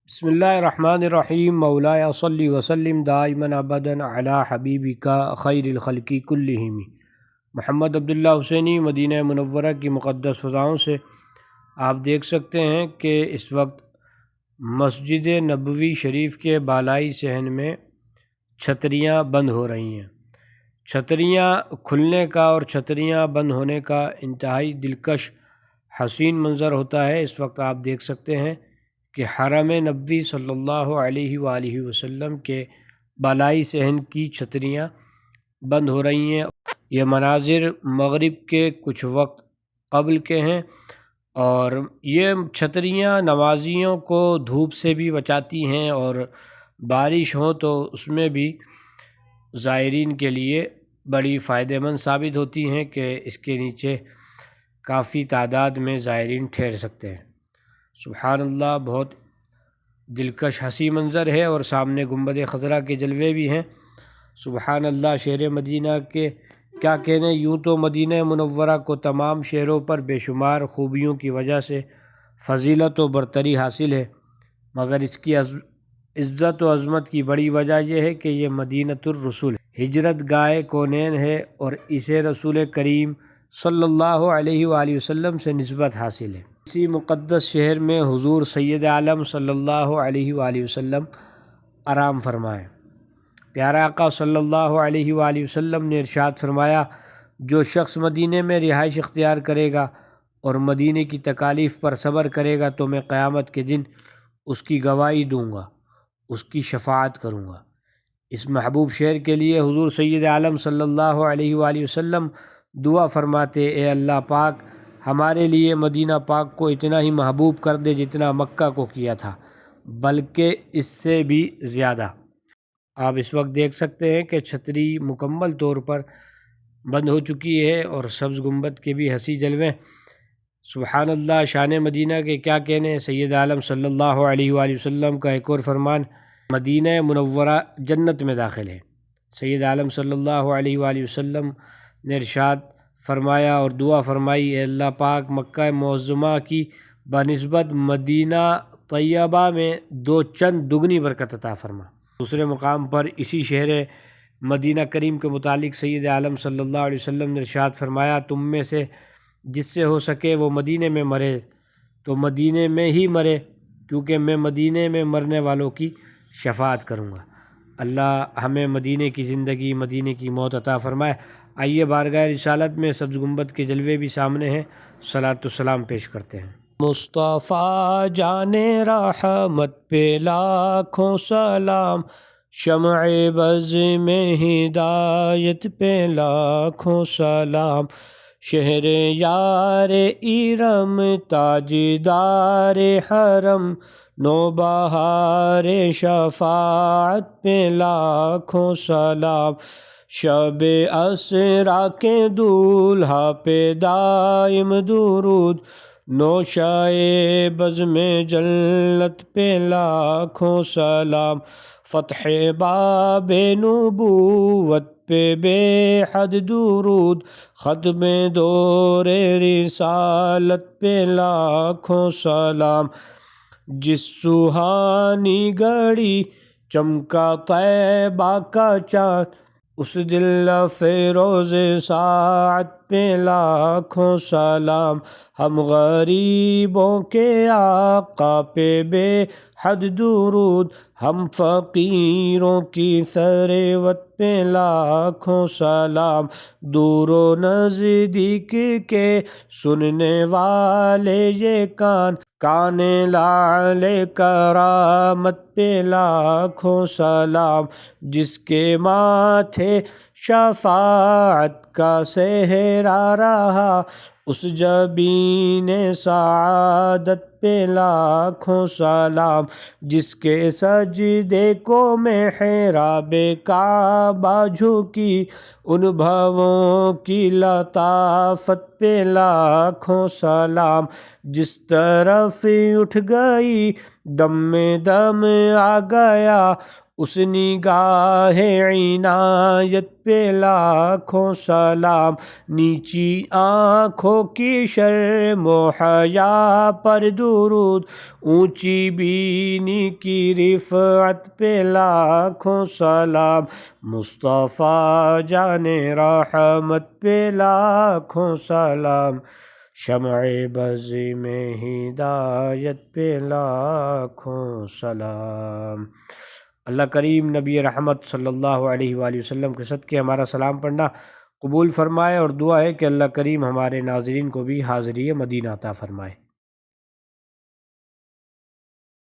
بسم اللہ الرحمن الرحیم مولایا صلی وسلم دائما ابدا علی حبیبک خیر الخلق کلہم۔ محمد عبداللہ حسینی مدینہ منورہ کی مقدس فضاؤں سے آپ دیکھ سکتے ہیں کہ اس وقت مسجد نبوی شریف کے بالائی صحن میں چھتریاں بند ہو رہی ہیں۔ چھتریاں کھلنے کا اور چھتریاں بند ہونے کا انتہائی دلکش حسین منظر ہوتا ہے۔ اس وقت آپ دیکھ سکتے ہیں کہ حرم نبوی صلی اللہ علیہ وآلہ وسلم کے بالائی صحن کی چھتریاں بند ہو رہی ہیں۔ یہ مناظر مغرب کے کچھ وقت قبل کے ہیں، اور یہ چھتریاں نمازیوں کو دھوپ سے بھی بچاتی ہیں، اور بارش ہو تو اس میں بھی زائرین کے لیے بڑی فائدہ مند ثابت ہوتی ہیں کہ اس کے نیچے کافی تعداد میں زائرین ٹھہر سکتے ہیں۔ سبحان اللہ، بہت دلکش ہنسی منظر ہے، اور سامنے گنبد خضرا کے جلوے بھی ہیں۔ سبحان اللہ، شہر مدینہ کے کیا کہنے، یوں تو مدینہ منورہ کو تمام شہروں پر بے شمار خوبیوں کی وجہ سے فضیلت و برتری حاصل ہے، مگر اس کی عزت و عظمت کی بڑی وجہ یہ ہے کہ یہ مدینۃ الرسول ہجرت گاہ کونین ہے، اور اسے رسول کریم صلی اللہ علیہ وآلہ وسلم سے نسبت حاصل ہے۔ اسی مقدس شہر میں حضور سید عالم صلی اللہ علیہ وآلہ وسلم آرام فرمائے۔ پیارے آقا صلی اللہ علیہ وآلہ وسلم نے ارشاد فرمایا، جو شخص مدینے میں رہائش اختیار کرے گا اور مدینے کی تکالیف پر صبر کرے گا تو میں قیامت کے دن اس کی گواہی دوں گا، اس کی شفاعت کروں گا۔ اس محبوب شہر کے لیے حضور سید عالم صلی اللہ علیہ وآلہ وسلم دعا فرماتے، اے اللہ پاک، ہمارے لیے مدینہ پاک کو اتنا ہی محبوب کر دے جتنا مکہ کو کیا تھا، بلکہ اس سے بھی زیادہ۔ آپ اس وقت دیکھ سکتے ہیں کہ چھتری مکمل طور پر بند ہو چکی ہے، اور سبز گنبد کے بھی ہنسی جلوے۔ سبحان اللہ، شان مدینہ کے کیا کہنے۔ سید عالم صلی اللہ علیہ وآلہ وسلم کا ایک اور فرمان، مدینہ منورہ جنت میں داخل ہے۔ سید عالم صلی اللہ علیہ وآلہ وسلم نے ارشاد فرمایا اور دعا فرمائی، اے اللہ پاک، مکہ معظمہ کی بنسبت مدینہ طیبہ میں دو چند دگنی برکت عطا فرما۔ دوسرے مقام پر اسی شہر مدینہ کریم کے متعلق سید عالم صلی اللہ علیہ وسلم نے ارشاد فرمایا، تم میں سے جس سے ہو سکے وہ مدینے میں مرے تو مدینے میں ہی مرے، کیونکہ میں مدینے میں مرنے والوں کی شفاعت کروں گا۔ اللہ ہمیں مدینے کی زندگی، مدینے کی موت عطا فرمائے۔ آئیے بارگاہ رسالت میں سبز گنبد کے جلوے بھی سامنے ہیں، صلاۃ و سلام پیش کرتے ہیں۔ مصطفیٰ جان رحمت پہ لاکھوں سلام، شمع بز میں ہدایت پہ لاکھوں سلام، شہر یار ارم تاجدار حرم، نوبہار شفاعت پہ لاکھوں سلام، شب اسرا کے دولہا پہ دائم درود، نوشائے بزم جنت پہ لاکھوں سلام، فتح باب نبوت پہ بے حد درود، ختم دور رسالت پہ لاکھوں سلام، جس سہانی گھڑی چمکا طیبہ کا چاند، اس دل فیروز ساعت پہ لاکھوں سلام، ہم غریبوں کے آقا پہ بے حد درود، ہم فقیروں کی ثروت پہ لاکھوں سلام، دور و نزدیک کے سننے والے یہ کان، کان لعل کرامت پہ لاکھوں سلام، جس کے ماتھے شفاعت کا سہرا رہا، اس جبین سعادت پہ لاکھوں سلام، جس کے سجدے کو محراب کعبہ جھکی، ان بھووں کی لطافت پہ لاکھوں سلام، جس طرف اٹھ گئی دم میں دم آ گیا، اس نگاہ عنایت پہ لاکھوں سلام، نیچی آنکھوں کی شرم و حیا پر درود، اونچی بینی کی رفعت پہ لاکھوں سلام، مصطفیٰ جان رحمت پہ لاکھوں سلام، شمع بز میں ہدایت پہ لاکھوں سلام۔ اللہ کریم نبی رحمت صلی اللہ علیہ وآلہ وسلم کے صدقے ہمارا سلام پڑھنا قبول فرمائے، اور دعا ہے کہ اللہ کریم ہمارے ناظرین کو بھی حاضری مدینہ عطا فرمائے۔